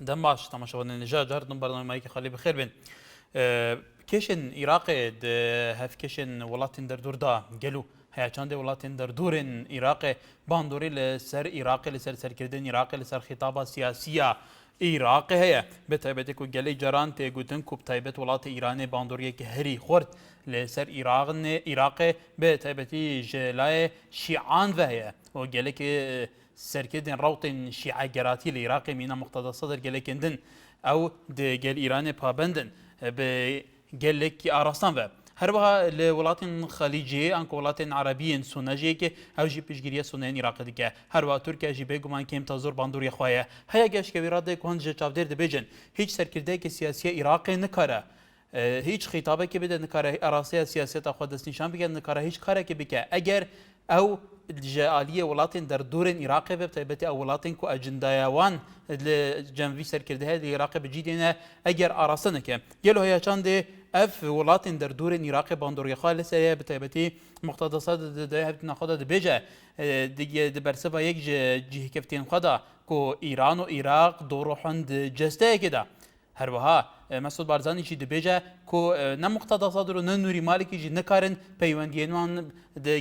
دەم باش تەماشاوانە نژا جاردن بەرنامەیەکی خەلی بخێر بن. کێشن عێراقێ هەف کێشن وڵاتین دەردووردا گەلو هەیەچاندێ وڵاتین دەردورên عێراقێ باندۆری لەسەر عێراقی لەسەر سەرکردن عێراقی لەسەر خیتابا سیاسیە عێراقی هەیە بە تایبەتێک و گەلەی جاران تێگوتن و تایبەت وڵاتی ئیرانێ باندۆریەکی هەری خورد لەسەر عێراقێ بە تایبەتی ژێلایە شیعان هەیە و گەلێکی سەرکردن ڕوتین شیعەگەراتی لە عێراقی مینە مقتەدا سەدر گەلێکندن ئەو گەل ئیرانێ پابندن بە گەلێکی ئاراستان بە هەروەها لە وڵاتین خەلیجێ ئەنکە وڵاتین عەرەبیین سونەژەیەکێ ئەوژی پشگیریە سونەیەن عێراق دیکە هەروەها تورکیاژی بێگومان کێم تا زۆر باندوری خۆیە هەیە گەشتکەوی ڕادێک هەندێک چاودێر دەبێجن هیچ سەرکردەیەکی سیاسیە عێراقی نکارە هیچ خیتابێکی بدە نکارە ئەڕاستەیە سیاسەتە خۆ دەستنیشان بگەن نکارە هیچ کارێکی بکە ئەگەر ئەو جالیە وڵاتین دەردورên عێراقی بێ تایبەتی ئەو وڵاتین و ئەجندایەوان لە جەموی سەرکردهەیە لە عێراقی بجیدێنە ئەگەر ئاراسە نەکە گەلو هەیە چاندێ ئەف وڵاتین دەردورên عێراقی باندۆریەخوا لەسەرەیە بە تایبەتی مقتەدەسا هەبتنە خۆدا دەبێژە دیگە دەبەرسەبە یەک جیهکەفتێن خۆدا کۆ ئیران و عێراق دۆڕۆحند جەستەیەکێدا هەروەها مەسعود بارزانیشی دەبێژە کۆ نە مقتەدەسا درۆ نە نووری مالێکیژی نەکارن پەیوەندیێنوان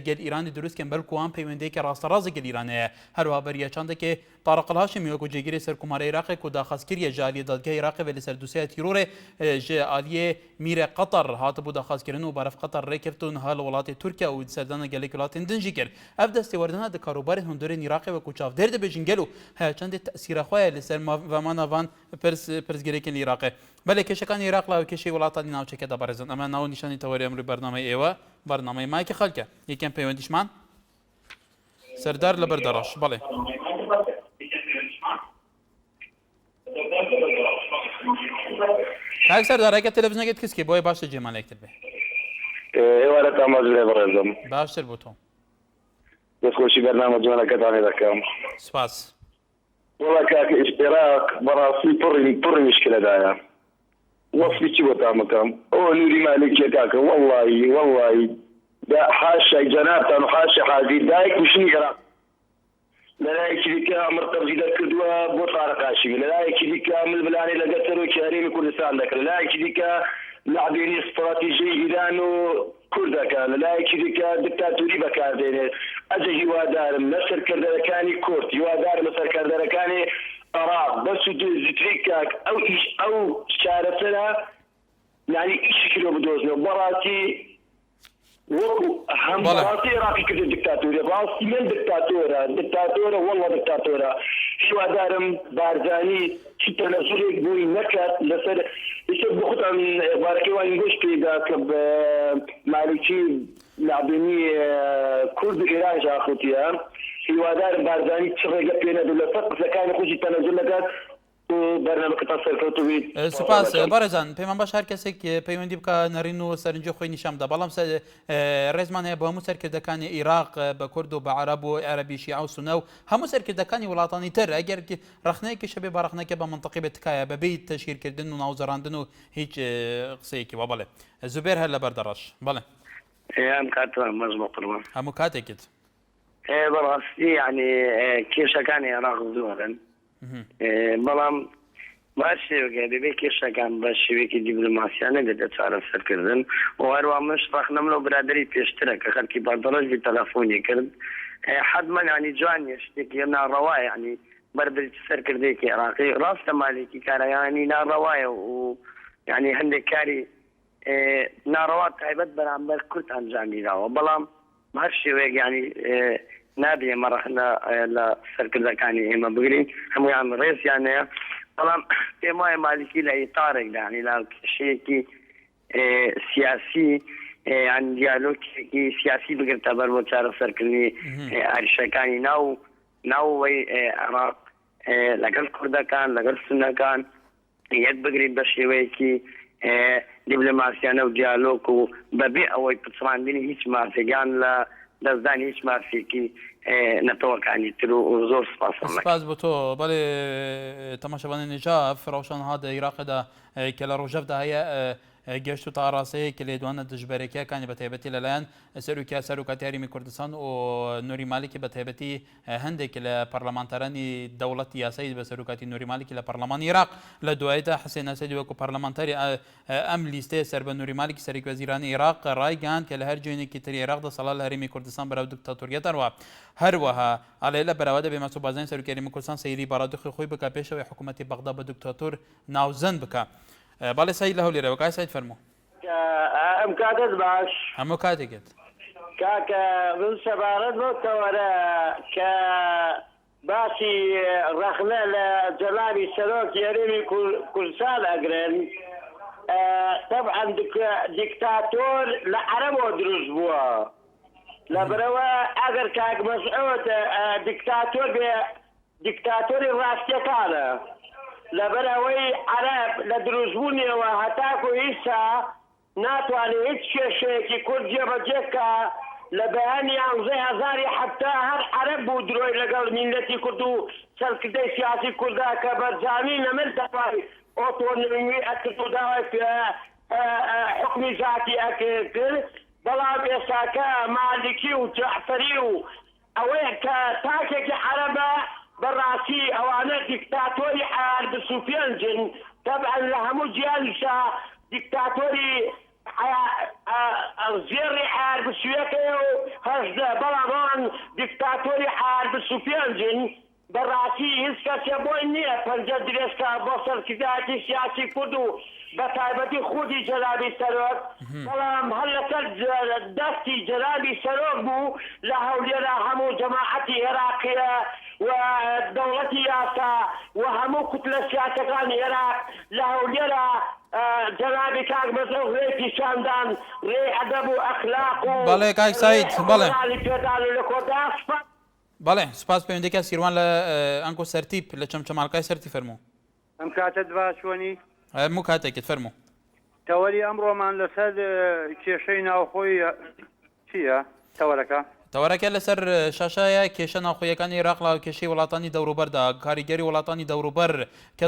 گەل ئیرانی دروستکەن بەلکووان پەیوەندەیەکی ڕاستەڕازە گەل ئیرانەیە هەروەها بەریەچاندێکێ طارق الهاشمی وەکو جێگیری سەرکومارە عێراقی و داخوازکریە جالیە دادگای عێراقی بە لەسەر دووسەیە تیرۆرێ ژێ ئالیێ میرە قەتەر هاتبوو داخوازکردن و بەرەف قەتەر ڕێکەفتون ها لە وڵاتی تورکیا و سەردانە گەلێک وڵاتین دنجی کرد ئەف دەستێوەردنە دە کاروبارên هەندورên عێراقی وەکو چاودێر دەبێژن گەل و هەیەچەندێ تەسیرەخوایە لەسەر ماماناوان پرسگیرێکن لە عێراقی بەڵێ کێشەکانی عێراق لاوە کێشەی وڵاتانی ناوچەکەدا بەڕێزن ئەمە ناو نیشانی تەوەری ئەمروی بەرنامەی ئێوە بەرنامەی مایکی خەڵکە یەکەم پەیوەندیشمان سەردار لە بەردەڕەش بەڵێ کاک سەردارەکە تەلەڤیزیۆنەکەت کەسکی بۆیە باشە جێمانێکتر بێ ئێوارە تاماژێ بەڕێزم باشتر بۆ تۆ دەستخۆشی بەرنامە جوانەکەتانێ دەکەم سپاس وڵا کاکە عێراق بەڕاستی پڕی مشکلەدایە وەصفی چی بۆتان بکەم ئەوە نووری مالکیە کاکە وەڵڵی حاشای جەنابتان و حاشا حاجی دایک کوشتنی عێراق لەلایەکی دیکە ئەمڕتەبزی دەکردووە بۆ تارق هاشمی لەلایەکی دیکە ململانەی لەگەڵ سەرۆکی هەرێمی کوردستان دەکرد لەلایەکی دیکە لەعبێنی استراتیژیی ئیران و کوردەکە لەلایەکی دیکە دکتاتوری بەکاردێنێت ئەجە هیوادارم لە سەرکردەرەکانی کورد هیوادارم لە سەرکردەرەکانی عێراق بەس و زیتری کاک ئەو شارەسەرە یعنی ئیشی کرۆ بدۆزنەوە بەڕاستی وەکو هەم بەڕاستی عێراقی کرد دکتاتۆریە ڕاستی من دکتاتۆرە وەڵڵا دکتاتۆرە هیوادارم بارزانی چی تەنەزولێک بووی نەکات لەسەر ئیشە بۆ خۆتان بارەکەی وانی گۆشت پێدا کە بە مالکی لەعبێنی کورد ئێران ژاخوتیە هیوادارم بارزانی چ ڕێگە پێ نەدوو لەسەر قسەکانی خۆشی تەنەزول نەکات بەرنامەکەتان سەرکەوتوو بیت سوپاس بەڕێزان پەیمان باش هەر کەسێک پەیوەندی بکە نەڕین و سەرنجی خۆی نیشان بدە بەڵام ڕێزمان هەیە بە هەموو سەرکردەکانی عێراق بە کورد و بە عەرەب و عەرەبی شیعە و سونە و هەموو سەرکردەکانی وڵاتانی تر ئەگەر ڕەخنەیەکی شەبێ بە ڕەخنەکە بە منتەقی بێت تکایە بەبێ تەشهیرکردن و ناوزەڕاندن و هیچ قسەیەکی وە بەڵێ زوبێر هەر لە بەردەڕەش بەڵێ ئەم کاتوان مەزمە قڕمان هەموو کاتێکت بەڕاستی یعنی کێشەکانی عێراق زۆرن بەڵام باش شێوەکە دەبێت کێشەکان بە شێوەیەکی دیپلۆماسیانە دەبێت چارەسەرکردن و هەروە مش ڕەخنەم لەو برادری پێشترە کە خەڵکی بەردەڕەش بی تەلەفۆنی کرد حەدمەن ینی جوان نیە شتێکی ناڕەوایە ینی بەردەری سەرکردەیەکی عێراقی ڕاستە مالێکی کارەیانی ناڕەوایە و ینی هەندێک کاری ناڕەوا تایبەت بەرامبەر کورد ئەنجامیراوە بەڵام هەر شێوەیەک ینی نابێ ئێمە ڕەخنە لە سەرکردەکانی ئێمە بگرین هەمویان ڕێزیانەیە بەڵام پێم وایە مالکی لە ئیتارێکدا ینی لە کێشەیەکی سیاسی یان دیالۆگێکی سیاسی بگرتە بەر بۆ چارەسەرکردنی عەریشەکانی ناوەوەی عێراق لەگەڵ کوردەکان لەگەڵ سونەکان یەک بگرین بە شێوەیەکی دیپلۆماسیانە و دیالۆگ و بەبێ ئەوەی پچڕاندنی هیچ مافێکیان لە دەستدانی هیچ مافێکی نەتەوەکانی تر و زۆر سپاس بۆ تۆ بەڵێ تەماشەبانی نێژا فڕەوشان هات لە عێراقدا کە لە ڕۆژەفدا هەیە گەشت و تا ئاڕاستەیە کە لێدوانە دژبەرێکیەکانی بە تایبەتی لەلایەن سەرۆکیە یاریمی کوردستان و نوری مالکی بە تایبەتی هەندێک لە پەرلەمانتەرانی دەوڵەتی یاسایی بە سەرۆکاتی نوری مالکی لە پەرلەمانی عێراق لە دواییدا حسێن ئەسەدی وەکو پەرلەمانتەری ئەم لیستەیە سەر بە نوری مالکی سەرۆکی وەزیرانی عێراق ڕایگەاند کە لە هەر جوێنێکی تری عێراق دەسەڵات لە هەرێمی کوردستان بەراو دیکتاتۆریەت هەروەها ئەڵێ لە بەراوردا بێ مەسوود بازرگانی سەرۆکی یاریمی کوردستان سەیری بارادۆخی خۆی بکە پێشەوەی حکوومەتی بەغدا بە دیکتاتۆر ناوزەند بکە. باڵێ سعید لە هەولێرەوە کای سعید فەرموو. ئەم کاتت باش هەموو کاتێکت کاکە من سەبارەت بۆتەوەرە کە باسی ڕەخنە لە جەنابی سەرۆک یاریمی کوردستان ئەگرن طبعا دیکتاتۆر لە عەرەبەوە دروست بووە لەبەرەوە ئەگەر کاک مەسعود دیکتاتۆر بێ دیکتاتۆری ڕاستیەکانە لەبەرەوەی عەرەب لە دروستبوونیەوە هەتاکو ئیسا ناتوانێت هیچ کێشەیەکی کورد جێبەجێکە لە بەیانی 11,000 هەر عەرەب بوو درۆی لەگەڵ میلەتی کورد و سەرکردەی سیاسی کووردا کە بەرجامی نەمر دەوای ئۆتۆنۆمی ئەکرد و داوای حکمی ذاتی ئەکرد بەڵام ئێستاکە مالکی و جەعفەری و ئەوەیە کە تاکێکی عەرەبە بەڕاستی ئەوانە دیکتاتۆری حارب سوفیانجن طبعا لە هەموو جیانیشا دیکتاتۆری زێڕی حارب سوێکەیە و هەشدە بەڵام ئەوان دیکتاتۆری حارب سوفیانجن بەڕاستی هیچ کەسێ بۆی نییە پەنجە درێژکە بۆ سەرکردایەتی سیاسی کورد و بە تایبەتی خودی جەنابی سەرۆک بەڵام هەر لەسەر دەستی جەنابی سەرۆک بوو لە هەولێرە هەموو جەماعەتی عێراقیە و دەوڵەتی یاسا و هەموو کوتلە سیاسەکانی عێراق لە هەولێرە جەنابی کاک مەسعود ڕێی پیشاندان ڕێی ئەدەب و ئەخلاق و بەڵێ کاک سعید بەڵێ پێدان و لە کۆدا بەڵێ سوپاس پەیوەندیکە سیروان لە ئەنکۆ سەرتیب لە چەمچەماڵقای سەرتی فەرموو. ئەم کاتت باشوەنی هەموو کاتێکت فەرموو. تەوەری ئەمڕۆمان لەسەر کێشەی ناوخۆی چییە تەوەرەکە؟ تەوەرەکە لەسەر شاشایە کێشە ناوخۆیەکانی عێراق لە کێشەی وڵاتانی دەوروبەردا کاریگەری وڵاتانی دەوروبەر کە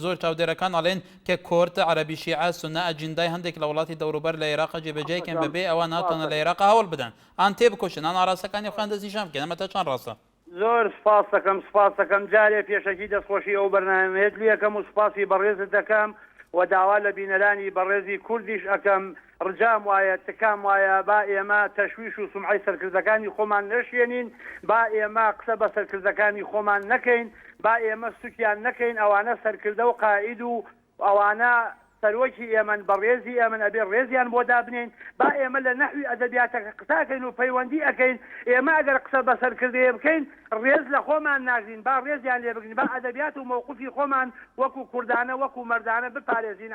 زۆر چاودێرەکان ئەڵێن کە کۆرت عەرەبی شیعە سونە ئەجندای هەندێک لە وڵاتی دەوروبەر لە عێراق جێبەجێکەن بەبێ ئەوە ناتوانە لە عێراق هەوڵ بدەن ئان تێ بکۆشن ئان ئاراستەکانی خۆیان دەستنیشان بکەن ئەمە تا چەند ڕاستە؟ زۆر سپاس دەکەم جارێ پێشەکی دەستخۆشی ئەو بەرنامەیەت لێ یەکەم و سپاسی بەڕێزت دەکەم و داوا لە بینەرانی بەڕێزی کوردیش ئەەکەم ڕجام وایە تکام وایە با ئێمە تەشویش و سومعی سەرکردەکانی خۆمان نەشێنین با ئێمە قسە بە سەرکردەکانی خۆمان نەکەین با ئێمە سوکیان نەکەین ئەوانە سەرکردە و قائید و ئەوانە سەرۆکی ئێمە بەڕێزی ئێمە ئەبێ ڕێزیان بۆ دابنین با ئێمە لە نەحوی ئەدەبیاتەکە قساکەین و پەیوەندی ئەەکەین ئێمە ئەگەر قسە بە سەرکردەیە بکەین ڕێز لە خۆمان ناگرین با ڕێزیان لێ بگرین با ئەدەبیات و مووقفی خۆمان وەکو کوردانە وەکو مەردانە بپارێزین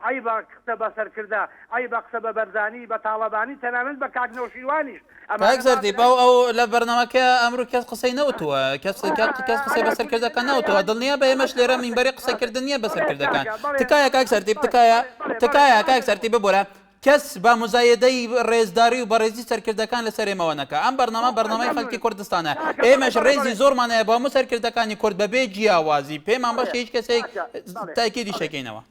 عیبە قسە بە سەرکردە عیبە قسە بە بەرزانی بە تاڵەبانی تەنانەت بە کاکنەوشیوانیش کاک سەرتیب ئەو لە بەرنامەکە ئەمڕۆ کەس قسەی نەوتووە کەس قسەی بە سەرکردەکە نەوتووە دڵنیە بە ئێمەش لێرە مینبەری قسەکردن نییە بە سەرکردەکان تکایە کاک سەرتیب تکایە کاک سەرتیب ببوورە کەس با مزایدەی ڕێزداری و بەڕێزی سەرکردەکان لەسەر ئێمەوە نەکە ئەم بەرنامەی خەڵکی کوردستانە ئێمەش ڕێزی زۆرمانەیە بە هەموو سەرکردەکانی کورد بەبێ جیاوازی پێمان بەش هیچ کەسێک تاکیدی شەکەینەوە.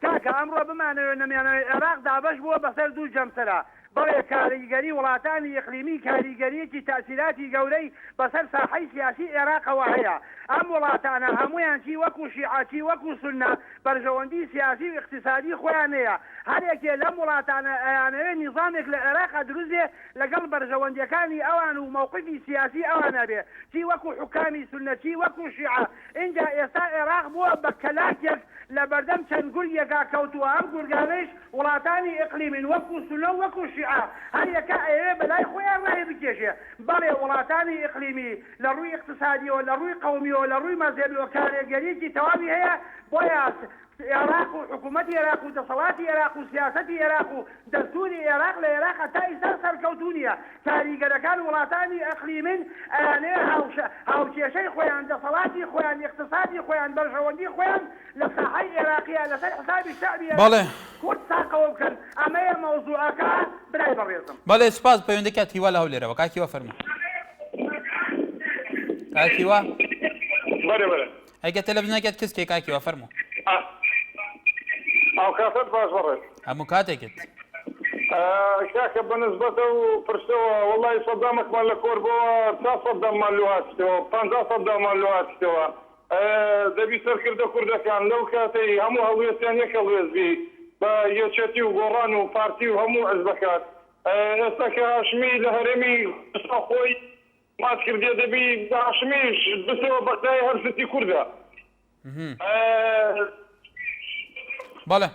کاکە ئەمڕۆ بمانەوە نەمێنەوەی عێراق دابەش بووە بەسەر دوو جەمسەرە بەڵێ کاریگەری وڵاتانی ئیقلیمی کاریگەریەکی تاثیراتی گەورەی بەسەر ساحەی سیاسی عێراقەوە هەیە ئەم وڵاتانە هەمویان چی وەکو شیعاتی وەکو سونە بەرژەوەندی سیاسی و اقتصادی خۆیان هەیە هەرێکێ لەم وڵاتانە ئەیانەوێت نیظامێک لە عێراقا دروستێ لەگەڵ بەرژەوەندیەکانی ئەوان و مووقفی سیاسی ئەوانە بێ چی وەکو حکامی سونە چی وەکو شیعە اینجا ئێستا عێراق بووە بە کەلاکێک لە بەردەم چەند گورگێکا کەوتووە ئەم گورگانەیش وڵاتانی ئیقلیمین وەکو سونە وەکو شیعە هەر یەکە ئەوێ بەلای خۆیان ڕای بکێشێ بەڵێ وڵاتانی ئیقلیمی لە ڕووی اقتصادیەوە لە ڕووی قەومیەوە لە ڕووی مەزهبیەوە کارێگەریەکی تەواوی هەیە بۆیە عێراق و حکوومەتی عێراق و دەسەڵاتی عێراق و سیاسەتی عێراق و دەستوری عێراق لە عێراق تا ئیستا سەرکەوتوونیە کاریگەرەکان وڵاتانی ئەقلیمین ئەیانەیە هاوکێشەی خۆیان دەسەڵاتی خۆیان اقتصادی خۆیان بەرژەوەندی خۆیان لە ساحەی عێراقیە لەسەر حسابی شعبی کورد ساقەوە بکەن ئەمەیە مەوزوعەکە برای بەڕێزم. بەڵێ سوپاس پەیوەندیکات هیوا لە هەولێرەوە کاکیوە فەرموو. کاکیوە ئەگە تەلەڤیزیۆنەکەت کەسکێ کاکیوە فەرموو. او كاسات باش برك هەموو کاتێکت شاكر بالنسبة فرشتوا والله صدامك مال الكوربو 3 صدام مال لواتشتوا 5 صدام مال لواتشتوا دبي سركرده كرده كان لو كاتي همو هويتان يكالوز بي يوتشتي وغوران وبارتي وهمو عزبكات استك هاشمي لهرمي اخوي ما تكردي دبي هاشميش بسوا بقتاي هرستي كرده بەڵێ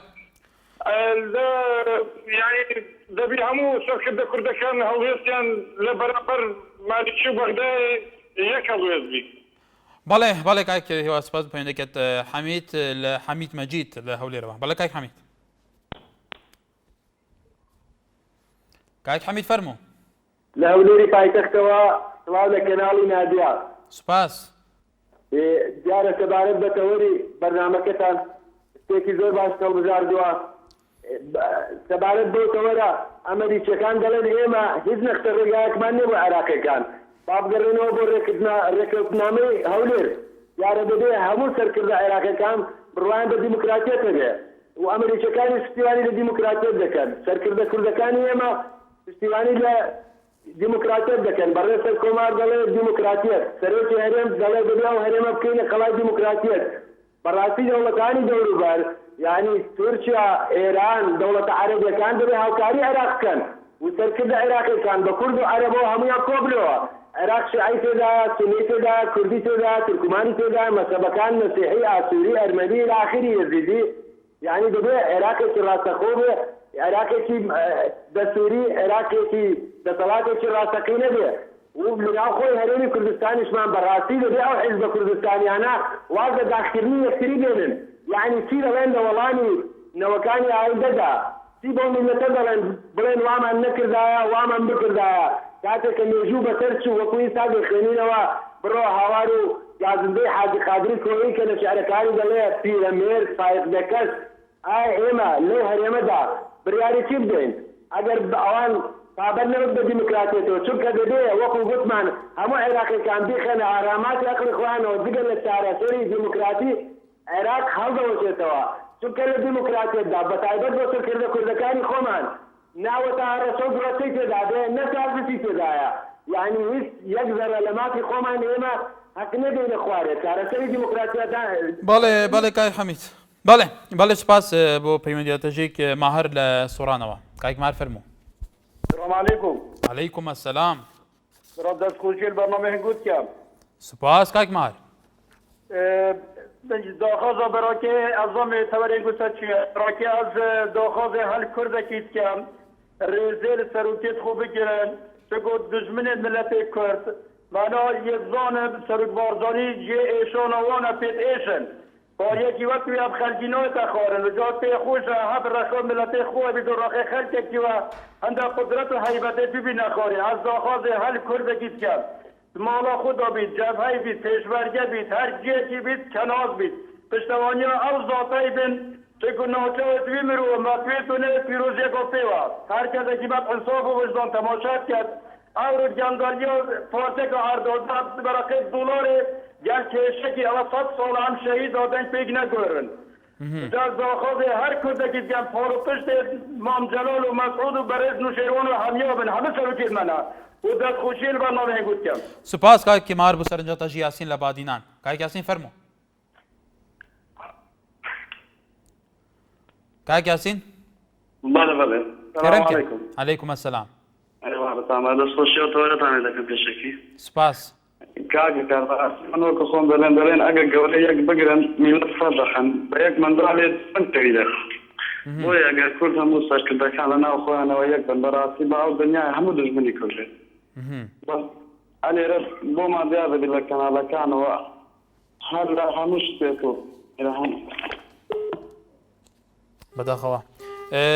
يعني دبي همو سركرده كرده كان هويتان لبرابر مالكي وبغداي يكالوز بي بەڵێ کاک هێوا سپاس پەیوەندەکەت حەمید لە حەمید مەجید لە هەولێرەوە بەڵێ کاک حەمید کاک حەمید فەرموو لە هەولێری پایتەختەوە سڵاو لە کەناڵی نادیا سوپاس دیارە سەبارەت بە تەوەری بەرنامەکەتان شتێکی زۆر باش هەڵبژاردووە سەبارەت بۆ تەوەرە ئەمریکیەکان دەڵێن ئێمە هیچ نەختە ڕێگایەکمان نییە بۆ عێراقیەکان بابگەڕێنەوە بۆ ڕێکەوتنامەی هەولێر دیارە دەبێ هەموو سەرکردە عێراقیەکان بڕوایان بە دیموکراتیەت هەبێ و ئەمریکیەکانی پشتیوانی لە دیموکراتیەت دەکەن سەرکردە کوردەکانی ئێمە پشتیوانی لە دیموکراتیەت دەکەن بەڕێسەر کۆمار دەڵێ دیموکراتیەت سەرۆکی هەرێم دەڵێ دەبێ و هەرێمە بکەینە قەڵای دیموکراتیەت بەڕاستی دەوڵەتانی دەوروبەر یعنی تورکیا ئێران دەوڵەتە عەرەبیەکان دەبێ هاوکاری عێراق بکەن و سەرکردە عێراقیەکان بە کورد و عەرەبەوە هەمویان کۆبلەوە عێراق شیعی تێدایە سونی تێدایە کوردی تێدایە تورکمانی تێدایە مەسەبەکان مەسیحی ئاسووری ئەرمەنی إلى آخره یەزیدی یعنی دەبێ عێراقێکی ڕاستەخۆ بێ عێراقێکی دەستوری عێراقێکی دەسەڵاتێکی ڕاستەقی نەبێ و لەناو خۆی هەرێمی کوردستانیشمان بەڕاستی دەبێ ئەو حیزبە کوردستانیانە واز لە داخکردنی یەکتری بێنن یعنی چی دەڵێن لە وەڵامی نەوەکانی ئایندەدا چی بۆ میلەتە دەڵێن بڵێن وامان نەکردایە وامان بکردایە کاتێک کە مێژوو بەسەر چوو وەکوی سا دەخوێنینەوە بڕۆ هاوار و جازندەی حاجی قادری کۆیی کە لە شعرەکانی دەڵێ پیرەمێرد فایق دەکەس ئایا ئێمە لەو هەرێمەدا بڕیاری چی بدەین ئەگەر ئەوان پابەر نەبن بە دیموکراتیەتەوە چونکە دەبێ وەکو گوتمان هەموو عێراقیەکان بیخەنە ئاراماتی عەقڵی خۆیانەوە جگە لە چارەسەری دیموکراتی عێراق هەڵدەوەچێتەوە چونکە لە دیموکراتیەتدا بەتایبەت بۆ سەرکردە کوردەکانی خۆمان ناوەتە هەرەسە و دوڕەچەی تێدا بێ نەتازسی تێدایە یعنی هیچ یەک زەرە لە مافی خۆمان ئێمە حەق نەدەینە خوارێت چارەسەری دیموکراتیەتدا بەڵێ کاک حەمید بەڵێ سپاس بۆ پەیوەندیاتەژێک ماهەر لە سۆرانەوە کاک مار فەرموو السلام عليكم عەلەیکوم ئەسسەلام رد سكوتشي البرنامج قلت كام سپاس کاک مار داخوز براكي أظم توري قلت براكي از داخوز هل كرده كيت كام رزيل سروكيت خوب بگیرن تقول دجمن ملت کرد معنا يزان سروك بارزاني جي ايشان وانا بيت ايشن با یکی وقت بیاب خلقینای تخوارن و جات پی خوش هب رخواه ملت خواه بیدو رخه خلقه که و هنده قدرت و حیبته بی نخواری از داخواز هل کرده گید کرد مالا خدا بید جبهی بید پیشورگه بید هر جیتی بید کناز بید پشتوانی او ذاتی بین چکو ناچه و توی مرو و مطویتونه پیروزی گفته و هر کس اکیبت انصاف و وجدان تماشات کرد او رو جنگالی و فاسق و اردازت برقه دولاره گل کشکی اما 100 سال هم شهید دادن پیگ نگورن در داخل هر کدکی گل پارو پشت مام جلال و مسعود و برز نوشیروان و همیابن همه سروکید منه و دست خوشی البرنامه گوت کم سپاس کاک مار بۆ سەرنجاتەژی یاسین لە بادینان کاک یاسین فەرموو کاک یاسین بله بله سلام علیکم عەلەیکوم ئەسسەلام ایوه بسام دست خوشی و تورتانه دکم پیشکی سپاس کاغ کار منو که خون دلن اگر گوره یک بگیرن میلت فرضخن با یک مندرالی تنتریده بوی اگر کرد همو سرکردکان لنا و خوانه و یک بندراسی با او دنیا همو دجمنی کرده بس علی رب بو ما زیاده بیلا کنالکان و هر هموش بیتو بەداخەوە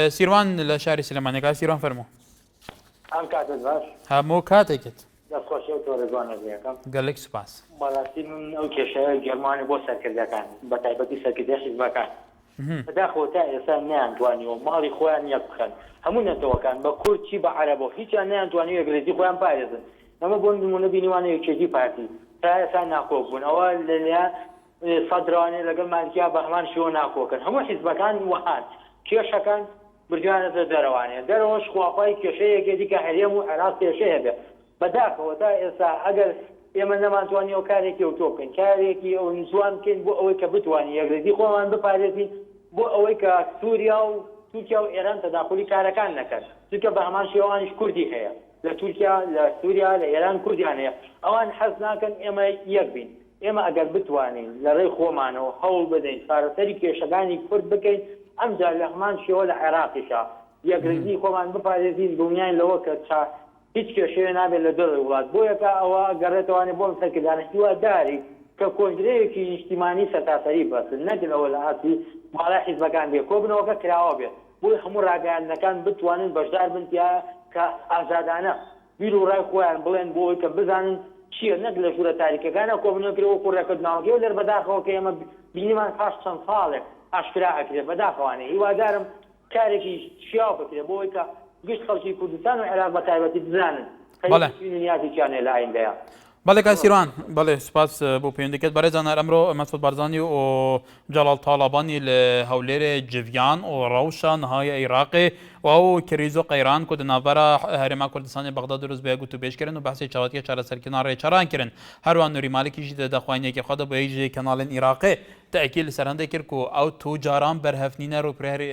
سیروان لە شاری سلێمانیەکە سیروان فەرموو ئەم کاتت باش هەموو کاتێکت دەستخۆشی و تۆڕێزوانەکەم گەلێک سوپاس بەڕاستی من ئەو کێشەیە گەرمانی بۆ سەرکردەکان بە تایبەتی سەرکردەی حیزبەکان بەداخەوە تا ئێستا نەیانتوانیەوە ماڵی خۆیان یەک بخەن هەموو نەتەوەکان بە کورد چی بە عەرەبەوە هیچیان نەیانتوانی یەکرێتی خۆیان پارێزن ئەمە بۆ نمونە بینیوانە یەکێتی پارتی تا ئێستا ناکۆک بوون ئەوە لەلایەن سەدرانێ لەگەڵ مالکیا بە هەمان شێوە ناکۆکەن هەموو حیزبەکان وهات کێشەکان بردوانێتە دەرەوانێ دەرەوەش خواپای کێشەیەکێ دیکە هەرێم و عێراق کێشەیە بێ بەداخەوە تا ئێستا ئەگەر ئێمە نەمانتوانیەوە کارێکی ئەو تۆ بکەین کارێکی ئەو نزوان بکەین بۆ ئەوەی کە بتوانین یەکرێتی خۆمان بپارێزین بۆ ئەوەی کە سووریا و تورکیا و ئێران تەداخلی کارەکان نەکەن چونکە بە هەمان شێوانیش کوردی هەیە لە تورکیا لە سووریا لە ئێران کوردیان هەیە ئەوان حەز ناکەن ئێمە یەک بین ئێمە ئەگەر بتوانین لە ڕێی خۆمانەوە هەوڵ بدەین چارەسەری کێشەکانی کورد بکەین ئەمجا لە هەمان شێوە لە عێراقیشا یەکرێتی خۆمان بپارێزین دڵنیاین لەوە کە هیچ کێشەیە نابێت لە دڵی وڵات بۆیەکە ئەوە گەڕێتوانێ بۆ سەرکردانە هیواداری کە کۆنگرەیەکی نیشتیمانی سەتاسەری بەسن نەگرەوە لە ئاسی ماڵای حیزبەکان بێ کۆبنەوەکە کراوە بێت بۆی هەموو ڕاگەیاندنەکان بتوانن بەشدار بن تیا کە ئازادانە بیر و ڕای خۆیان بڵێن بۆ ئەوەی کە بزانن چییە نەک لە ژوورە تاریکەکانە کۆبنەوەکرەوە کوڕەکەوتناوەکە و لەر بەداخەوە کە ئێمە بینیمان پاش چەند ساڵێک ئاشکرا ئەکرێت بەداخەوانێ هیوادارم کارێکی شیاو بکرێت بۆ ئەوەی کە گشت خەڵکی کوردستان و عێراق بە تایبەتی بزانن نیازیان لە ئایندەیە بەڵێ کاسیروان بەڵێ سپاس بۆ پەیوەندیکەت بەڕێزانە ئەمڕۆ مەسعود بارزانی و جەلال تاڵابانی لە هەولێرێ جڤیان و ڕەوشە نەهایە عێراقێ و ئەو کریز و قەیران کو دنابەرە هەرێما کوردستانی بەغدا دروست بە گوت و بێشکردن و بەحسی چاوەتیە چارەسەرکردنا ڕێچەرانکردن هەروان نووری مالکیشی دەخواینێکی خوا بە هیچ کەناڵێن عێراقێ تأکیل لەسەرهەندێک کرد و ئەو تو جاران بەرهەفنینە ڕووپێری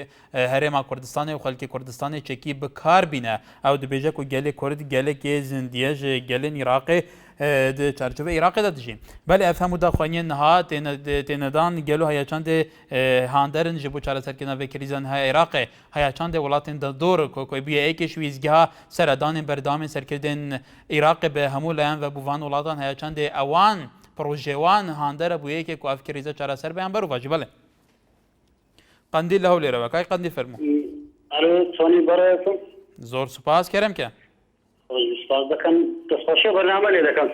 هەرێما کوردستانی و خەڵکی کوردستانی چەکی بکار بینە ئەو دەبێژە و گەلێ کورد گەلێکی زیندیەژ گەلێن عێراقێ چارچوبە عێراقێدا دژین بەڵێ ئەف هەموو داخوانیان نەها تێنەدان گەلو هەیە چەندێ هاندەرن ji بۆ چارەسەرکردنا vê krîzan heye Iraqê heya çandê welatên de dor koybiye êkêş wîzgeha seradanên berdamên serkirdên Iraqê bi hemû layan ve bûvan welatan heya çandê ewan projewan handere bû yekê ku ev krîze çareser beyan ber û vacî bele qendîl li Hewlêrê ve kay qendî fermû zor spas kerem ke سپاس دەکەم دەستخۆشیە بەرنامە لێ دەکەم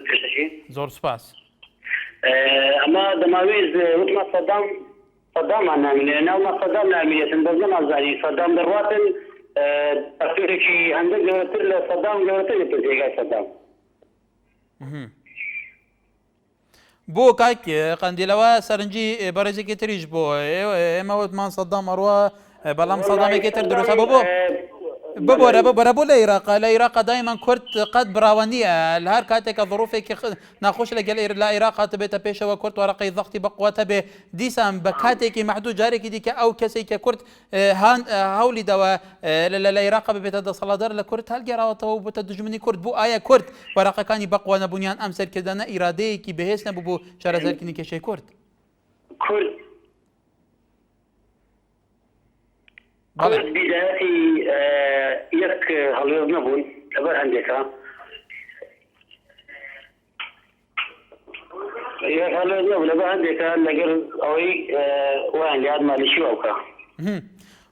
پێشەکی زۆر سپاس ئەمە دەماوێت وتمە سەدامان نامێنێ ناومە سەدام نامێتن بەس نەمازانی سەدام دەڕاتن ئەسوورێکی هەندێک گەورەتر لە سەدام گەورەتر جێگای سەدام بۆ کاک قەندیلەوە سەرنجی بەڕێزێکی تریش بۆ ئێمە وتمان سەدام ئەڕوە بەڵام سەدامێکی تر دروستە بۆ ببووە بۆ لە عێراق دایمان کورد قەت براوە نییە لە هەر کاتێکە ظروفێکی ناخۆش لەگەل لە عێراق بێتە پێشەوە کورد وەرەقەی زەختی بەقواتە بێ دیسان بە کاتێکی مەحدوود جارێکی دیکە ئەو کەسێک کە کورد هەولی داوە لە عێراق ببێتە دەسەڵاتدار لە کورد هەڵگێڕاوەتەوە و بۆتە دژمنی کورد بوو ئایا کورد وەرەقەکانی بەقوا نەبوونیان ئەم سەرکردانە ئیرادەیەکی بەهێز نەبوو بۆ چارەسەرکردنی کێشەی کورد بیدایەتی یەک هەڵوێز نەبوون لەبەر هەندێکە یەک هەڵوێز نەبوو لەبەر هەندێکە لەگەڵ ئەوەی وایان لێات مالیشی وە بکە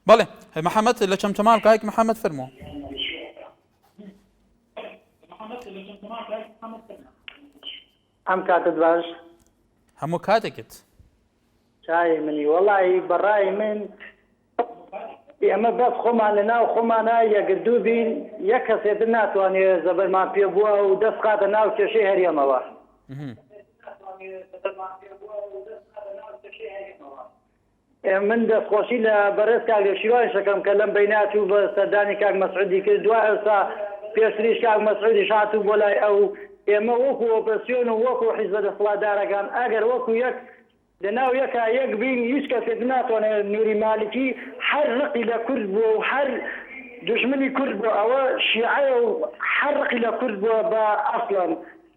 بەڵێ محەممەد لە چەمچەمال کایک محەممەد فەرمووە ئەم کاتت باش هەموو کاتێکت چای منی وەڵی بەڕای من ئێمە بەس خۆمان لە ناو خۆمانە یەکردوو بین یەک کەسێتر ناتوانێت زەبەرمان پێ بووە و دەست قاتە ناو کێشەی هەرێمەوە من دەستخۆشی لە بەڕێز کاک لێشیوان شەکەم کە لەم بەینات و بە سەردانی کاک مەسعودی کرد دوای ئێستا پێشتریش کاک مەسعودیش هاتوو بۆ لای ئەو ئێمە وەکو ئۆپرسیۆن و وەکو حیزبە دەسەڵاتدارەکان ئەگەر وەکو یەک لەناو یەکە یەک بین هیچ کەسێک ناتوانێت نووری مالکی هەر ڕقی لە کورد بووە و هەر دژمنی کورد بووە ئەوە شیعە و هەر ڕقی لە کورد بووە بە ئەسڵەن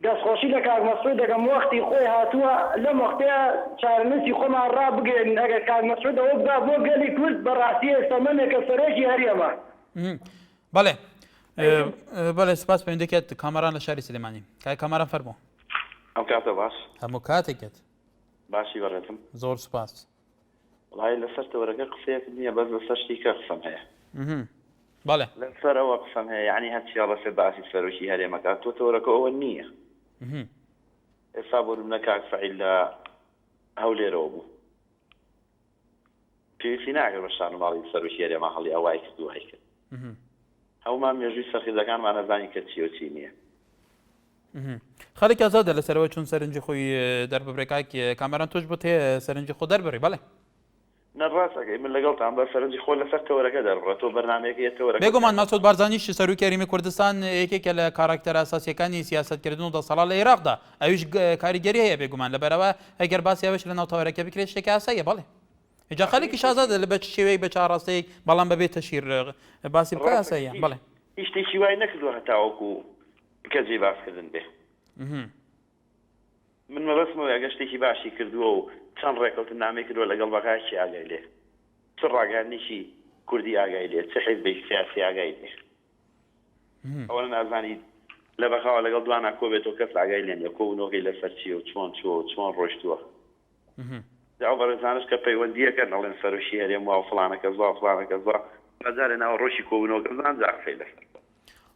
دەستخۆشی لە کاک مەسعود دەکەم وەختی خۆی هاتووە لەم وەختەیە چارەنووسی خۆمان ڕابگەین ئەگەر کاک مەسعود ئەوە بدا بۆ گەلی کورد بەڕاستی ئێستەمەنێکە سەرۆکی هەرێمە بەڵێ بەڵێ سپاس پەیوەندیکەت کامەران لە شاری سلێمانی کای کامەران فەرموو ئەم کاتە باش هەموو کاتێکت باشی بەڕێتم زۆر سپاس وڵای لەسەر تەوەرەکە قسەیەک نییە بەس لەسەر شتێکە قسەم هەیە بەڵێ لەسەر ئەوە قسەم هەیە یعنی هەرچی ڕەسێ باسی سەرۆکی هەرێمەکە تۆ تەوەرەکە ئەوە نییە ئێستا بۆ نمونە کاک فەعیل لە هەولێرەوە بوو پێویستی ناکرد بە شانۆماڵی سەرۆکی هەرێمە هەڵی ئەوای کرد دوای کرد هەومان مێژووی سەرخیزەکانمان نەزانی کە چی و چی نییە خەڵێک ئازادە لەسەرەوە چون سەرنجی خۆی دەرببرێکای کامەران تۆش بۆ تێ سەرنجی خۆ دەربڕی بەڵێ نەڕاستەکەی من لەگەڵتان بە سەرنجی خۆ لەسەر تەوەرەکە دەڕڕێت تۆ بەرنامەیەکی تەوەرەکە بێگومان ماسۆد بارزانیش سەرۆکی یاریمی کوردستان یەکێکە لە کاراکتەرە ئاساسیەکانی سیاسەتکردن و دەسەڵات لە عێراقدا ئەویش کاریگەری هەیە بێگومان لەبەرەوە ئەگەر باسیاوەش لە ناو تەوەرەکە بکرێت شتێکی ئاساییە بەڵێ جا خەڵێکی شازادە لە بە شێوەی بە چاڕاستەیەک بەڵام بەبێتە شیر باسی بکە ئاساییە بەڵێ هیچ شتێکی وای نەکردووە هەتاوەکو کەسێ باسکردن بێ من مەبەستمەوە ئەگە شتێکی باشی کردووە و چەند ڕێکەوتن نامەی کردووە لەگەڵ بەغاکی ئاگای لێ چ ڕاگەاندنیشی کوردی ئاگای لێ چ حیزبی سیاسی ئاگای لێ ئەوە نازانی لە بەخاوە لەگەڵ دوانە کۆ بێتەوە کەس ئاگای لێن یە کۆبوونەوەی لەسەر چیە و چۆن چووە و چۆن ڕۆیشتووە ئەو بەڕێزانش کە پەیوەندیەکە نەڵێن سەرۆشی هەرێم وا فڵانەکە زوا فڵانەکە زوا بەجارێ ناوە ڕۆژی کۆبوونەوە گەزان جاقفەی لەسەر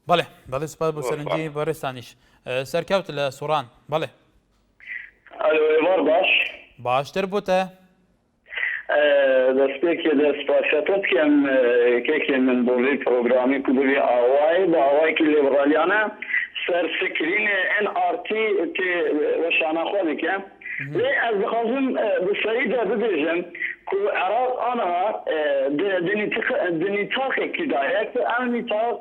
بەڵێ بەڵێ سپاس بۆ سەرنجی بەڕێستانیش سەرکەوت لە سوڕان بەڵێ ئەلۆ باش باشتر بووتە دەستێکی دەستپاشەتت کەم کێکی من بۆی پرۆگرامی کوبووی ئاوای بە ئاوایکی لێبڕالیانە سەرفکرین NRT تێ وەشانەخوا دەکەم لێ ئەس دەخوازم بسەریدا ببێژم کو عێراق ئانها دنیتاقێکی دایەت ئەم نیتاق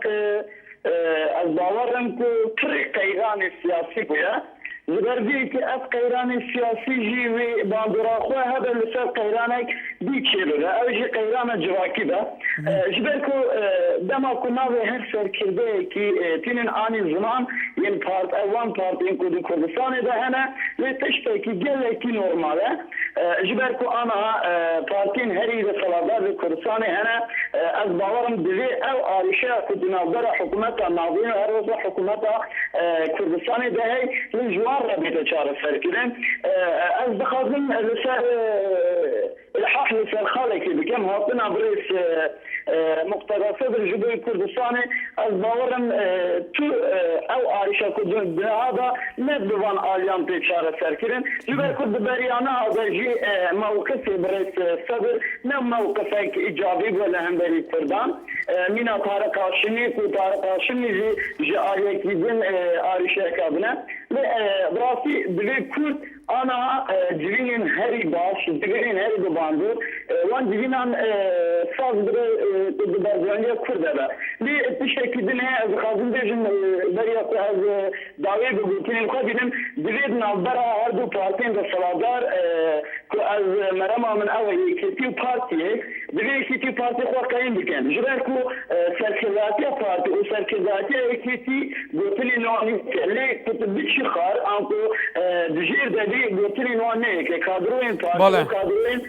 ئەس باوەڕم کو پڕی قەیرانی سیاسی بووە لبرديك أف قيران السياسي جيوي باندراخوا هذا اللي صار قيرانك بيكيرو أو جي قيران جواكبة جبركو دما كنا بهرسر كرده كي تنين آني زمان ين بارت أوان بارت ين كودي كردستان ده هنا لتشتى كي جل كي نورماله جبركو أنا بارتين هري بصلادات كردستان هنا از باورم دلي أو آريشة كدنا برا حكومتها ناظرين هروزا حكومتها كردستان ده هي لجوان رابطة شارع فركلين از بخازن لسر الحاح لسر خالك بكم هاتنا بريس مقتدى الجبهة الكردستاني از باورم تو او عائشة كردن هذا ندوان آليان في شارع فركلين جبهة كرد بريانا هذا جي موقف بريس صدر نم موقفك ايجابي ولا هم بري كردان من طارق هاشمي وطارق هاشمي جي آلية كيدن عائشة كابنا براسي دلي كرد أنا جرين هري باش جرين هري بباندور وان جرينان ساز برزانية كرد هذا لي تشكي دنيا از خازن بيجن بريات از داوي بقولتين القادم دليدنا برا هردو بارتين بصلادار از مرمى من أول كتيو بارتي دلي كتيو بارتي خواقين بكن جريركو سركزاتية بارتي وسركزاتية كتي قلتلي نوعني لي كتبتشي خار أنكو دجير دادي قلتلي نوعني كادروين بارتي كادروين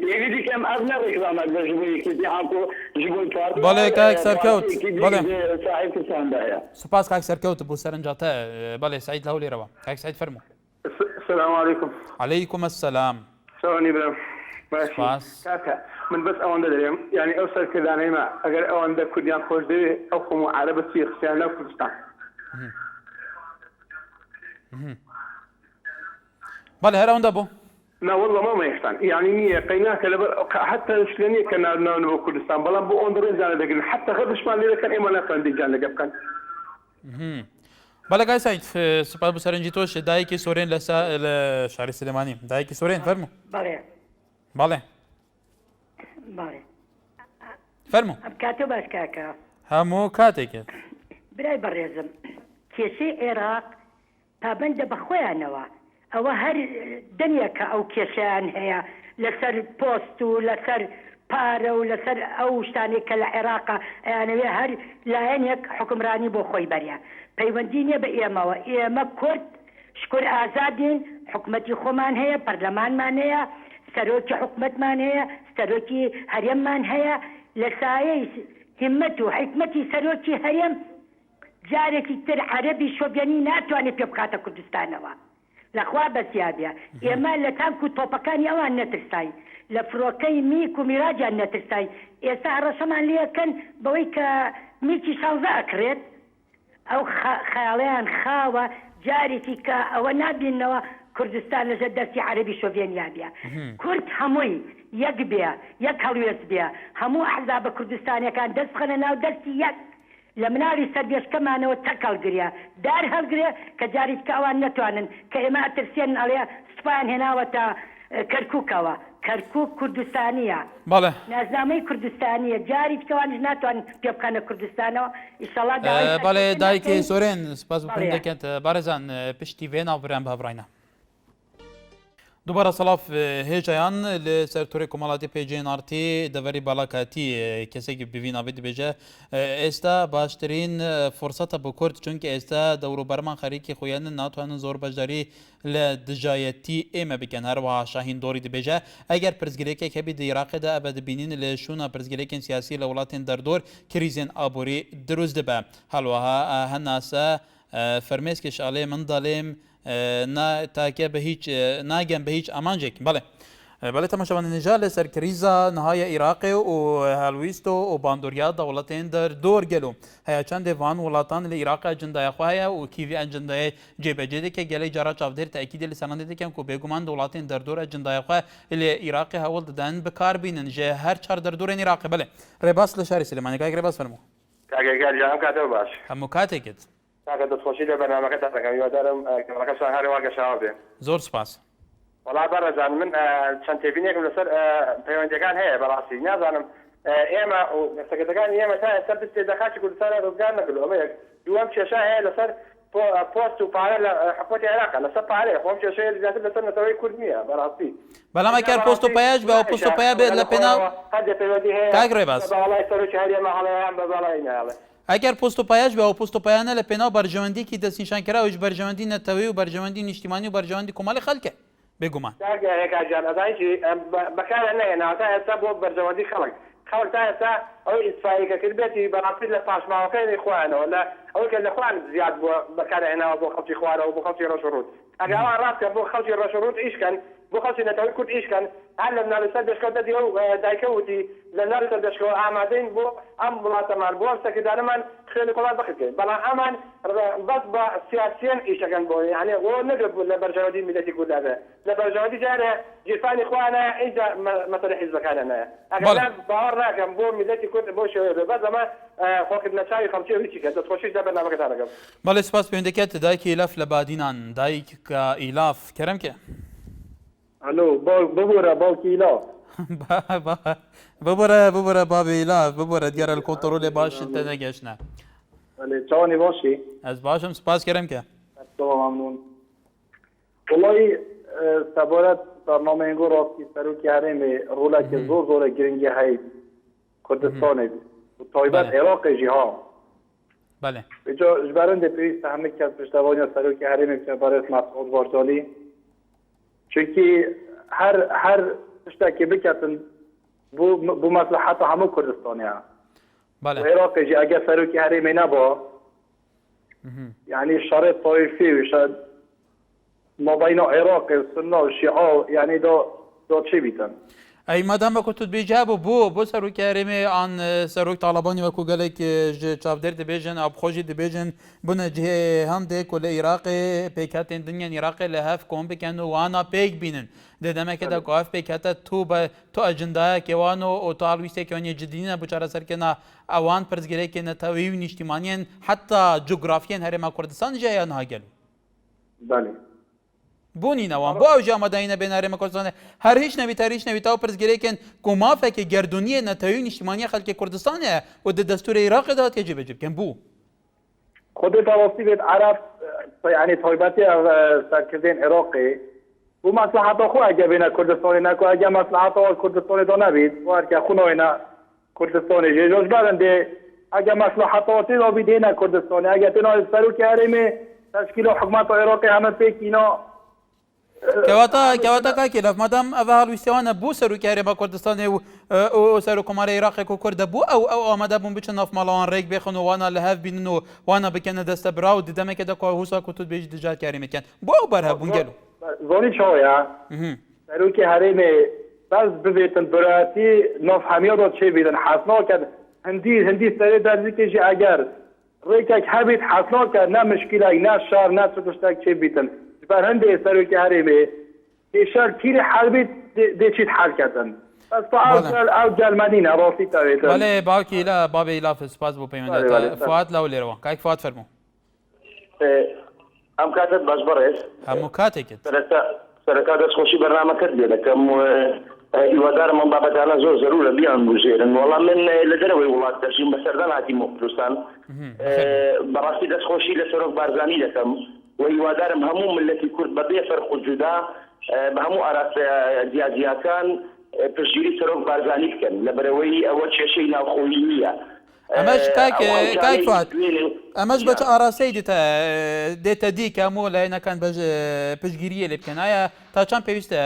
يجي كم أبنى ركلامك بجبوي كتي أنكو جبوي بارتي بله كاك سركوت بله صاحب كساندايا سپاس كاك سركوت بو سرنجاته بله سعيد لهولي روا كاك سعيد فرمو السلام عليكم. عليكم السلام شلوني بلا ماشي سپاس كاكا من بس أوان دريم يعني أوصل كذا نيما أجر أوان ده كرديان خوش ده أو خمو عربة سيخ سيانا كردستان بله هرا بو لا والله ما يحتاج يعني نية قيناك حتى شلوني كنا نو كردستان بلا بو أون درين جانا دقل حتى غدش ما لي كان إيمانا كان دي جانا دقل كان بله كاي سعيد سپاس بو سرنجي توش دايكي سورين لشاري سليماني دايكي سورين فرمو بله بله بله فرمو كاتو باش كاكا همو كاتك براي بريزم كيسي عراق پابند بخوانوا او هر دنياك او كيسان هي لسر بوستو لسر بارو لسر او شتاني كالعراق يعني هر لاينك حكمراني بو خوي بريا پەیوەندی بە ئێمەوە ئێمە کورد شکر ئازادین حکومەتی خۆمان هەیە پەرلەمانمان هەیە سەرۆکی حکومەتمان هەیە سەرۆکی هەرێممان هەیە لە سایەی همەت و حکمەتی سەرۆکی هەرێم جارێکی تر عەرەبی شۆڤیەنی ناتوانێت پێ بکاتە کوردستانەوە لەخوا بەسیابێ ئێمە لە تانک و تۆپەکانی ئەوان نەترسای لە فڕۆکەی میک و میراجیان نەترسای ئێستا هەڕەشەمان لێەکەن بەوەی کە میکی شازە ئەکرێت ئەو خەیاڵیان خاوە جارێکی کە ئەوە نابینەوە کوردستان لەژێر دەستی عەرەبی شۆڤیەنیا بێ کورد هەمووی یەک بێ یەک هەڵوێست بێ هەموو ئەحزابە کوردستانیەکان دەست بخەنە ناو دەستی یەک لە مناڵی سەربێشکەمانەوە چەک هەڵگریا دار هەڵگرێ کە جاریت کە ئەوان نەتوانن کە ئێمە ئەترسێن ئەڵێ سوپایان هێناوە تا کەرکووکەوە کەرکووک کوردستانیە بەڵێ نازنامەی کوردستانیە جاریت کەوانش ناتوانن پێ بکەنە کوردستانەوە ئیشەڵا بەڵێ دایکی سۆرێن سپاس بکەم دەکەن بارێزان پشتی وێ ناوبران بەبڕینە دووبارە سەڵاف هێژەیان لە سەرتۆرێ کۆمەڵاتی پێجێنارتی دەڤەری باڵاکاتی کەسێکی ببینابێت دەبێژە ئێستا باشترین فرسەتە بۆ کورد چونکە ئێستا دەوروبەرمان خەریکی خۆیانن ناتوانن زۆر بەشداری لە دژایەتی ئێمە بکەن هەروەها شاهین دۆری دەبێژە ئەگەر پرزگرێکێک هەبی لە عێراقدا ئەبە دەبینین لە شوونە پرزگرێکین سیاسی لە وڵاتین دەردۆر کریزێن ئابووری دروست دەبە هەڵوەها هەناسە فەرمێسکێش ئاڵێ من دەڵێم تاکە بە هیچ ناگەم بە هیچ ئامانجێک بڵێ بەڵێ تەماشاوانێژە لەسەر کریزە نهایە عێراقی و هەلویست و باندوریا دەوڵەتێن دەردۆر گەلو هەیە چەند دێوان وڵاتان لە عێراق ئەجندایەخوایە و کیوی ئەجندای جێبەجێ دەکە گەلەی جارا چاودێر تاکیدی لە سەرانەی دەکەم و بێگومان دەوڵاتێن دەردۆر ئەجندایەخوا لە عێراقی هەوڵ دەدەن بەکاربینن ژێ هەر چار دەردۆرێن عێراقی بڵێ ڕێباس لە شاری سلێمانی کاک ڕێباس فەرموو کاگەگەر کاتەوە باش هەموو کاتێکت کاکە دەستخۆشی لە بەنامەکەت دەکەم هیوادارم کەمەکەشان هەروە گەشاوە بێ زۆر سپاس وڵا بەڕێزان من چەند تێبینێکم لەسەر پەیوەندیەکان هەیە بەڕاستی نازانم ئێمە سەکرتەکانی ئێمە تا ئێستا بستێ دەخاچی کوردستان ڕزگار نەکردو ئەمە یەک دووەم کێشە هەیە لەسەر پۆست و پارە لە حکوومەتی عێراق لەسەر پارەیە خۆم کێشەیە زیاتر لەسەر نەتەوەی کورد نییە بەڕاستی بەڵام ئەگەر پۆست و پایاژ بێ و پۆست و پایا بێت لە پێناو هەردێ پەیوەندی هەیە کاک ڕێباس بەڵای سەرۆکی هەرێمە هەڵەیان بە بەڵای نایڵێ ئەگەر پۆست و پایاژ بێ و پۆست و پایانە لە پێناو بەرژەوەندیکی دەستنیشانکراویش بەرژەوەندی نەتەوەی و بەرژەوەندی نیشتیمانی و بەرژەوەندی کۆمەڵی خەڵکە بێگومان کاگەهێکاجان ئەزانیی بەکارە نەهێنا تا ئێستا بۆ بەرژەوەندی خەڵک تا ئێستا ئەوەی ئیسفایەکە کردبێتی بەڕاستی لە پاشماوەکەی خوانەوە لە ئەوەی کە لە خوان زیاد بووە بەکارهێناوە بۆ خەڵکی خوارەوە بۆ خەڵکی ڕەشڕوت ئەگەر ئەوان ڕاستکە بۆ خەڵکی ڕەشڕوت ئیشکەن بۆ خەڵکی نەتەوەی کورد ئیشکەن هەر لە مناڵستان دەشکەوتە دیوە و دایکە وتی لە ناڵستە دەشکەوە ئامادەین بۆ ئەم وڵاتەمان بۆ ئەم سەکردانەمان خێلی کۆڵات بخکەین بەڵام ئەمان بەس بە سیاسیەن ئیشەکەن بۆ یعنی ئەوە نەگرت لە بەرژەوەندی میلەتی کوردانە لە بەرژەوەندی جارە جیرفانی خوانە ئینجا مەسەلە حیزبەکانە نایە ئەگەر باوەڕ ناکەم بۆ میلەتی کورد بۆ شێوەیە بەس ئەمە خۆکردنەچاوی خەڵکی هیچی کە دەستخۆشیش دا بەرنامەکەتان دەکەم بەڵێ سپاس پێوەندەکەت دایکی ئیلاف لە بادینان دایکە ئیلاف کەرەمکە الو ببوره باوکی لا ببوره بابی ئیلاف ببوره دیارە لە کۆنتڕۆلێ باشت نەگەشتە چاوانی باشی ئەس باشم سپاس کەرەمکە ممنون والله سەبارەت بەرنامەیەنگۆ ڕاستی سەرۆکی هەرێمێ ڕۆڵێکی زۆر زۆرە گرنگی هەیە کوردستانێ و تایبەت عێراقێژی ها بەڵێ اینجا ژبەرەندێ پێویستە هەموو کەس پشتەوانیە سەرۆکی هەرێمێ سەبارەت مەسعود بارزانلی چونکی هەر شتێکی بکەن بۆ مەسلحەتە هەموو کوردستانیە عێراقێژی ئەگەر سەرۆکی هەرێمێ نەبا يعني شريط طائفي وشاد ما بين العراق والسنة والشيعة يعني دا چه بيتن اي مادام كنت بيجابو بو سروك هرمي عن سروك طالباني وكو قالك چاودر دبيجن اب خوجي دبيجن بنا جهه هم ديك ولا عراق بيكاتين دنيا عراق لهف كوم بكنو وانا بيك بينن ددما كده قاف بيكاتا تو اجندا كيوانو او طالويسته كوني جدينا بچارا سركنا اوان پرزگره که نتاوی نشتیمانین حتی جغرافیان هرم کردستان جای آنها گلو بله بونی نوان با اوجا مداینه بین هرم کردستان هر هیچ نوی تا پرزگره که کمافه که گردونی نتاوی نشتیمانی خلق کردستانه و دستور عراق داد که جب کن بو خود تواصی بید عرب یعنی طایبتی سرکردین عراقی و مصلحت خو اگه بین کردستانی نکو اگه مصلحت کردستانی دا نبید و هر که خونه اینا کردستانی جوش برنده اگه مصلحاتی را بیدینه کردستانی اگه تنها سروکی هرمی تشکیل حکومت عراقی همه پیکینا کواتا که لف مادام اول ویستوانه بو سروکی هرم کردستانی و سرو کمار عراقی کو کرده بو او آمده بون بچن ناف مالان ریک بخون و وانا لهف بینن و وانا بکنه دست براو دیدم که دکو حوسا کتود بیج دجات کاری میکن بو بره بون گلو زونی چاویا سروکی هرمی بس ببیتن براتی ناف همیه داد چه بیدن حسنا کرد هندی سری درزی کشی اگر ریکک هبید حسنا کرد نه مشکلی نه شر نه سکشتک چه بیدن بر هنده سروی که هریمه شر تیر حربی دی چید حل کردن بس ئەو جالمانینە ڕۆسی تاوێت بەڵێ باوکی لە بابێ لافە سپاس بۆ پەیوەندیت فواد لەو لێرەوە کاک فواد فەرموو ئەم کاتت باش بەڕێز هەموو کاتێکت سەرەتا دەستخۆشی بەرنامەکەت بێ دەکەم هیوادارم ئەم بابەتانە زۆر زەرورە بیان بژێرن وەڵام من لە دەرەوەی وڵات دەژیم بەسەردان هاتیمە کوردستان بەڕاستی دەستخۆشی لە سەرۆک بارزانی دەکەم و هیوادارم هەموو ملەتی کورد بەبێ فەرق و جودا بە هەموو ئاراستە جیاجیاکان پشتگیری سەرۆک بارزانی بکەن لەبەرەوەی ئەوە کێشەی ناوخۆیی نییە ئەمەش کاک فواد ئەمەش بە چ ئاراستەی دێتە دی کە هەموو لایەنەکان پشتگیریە لێ بکەن ئایا تا چەند پێویستە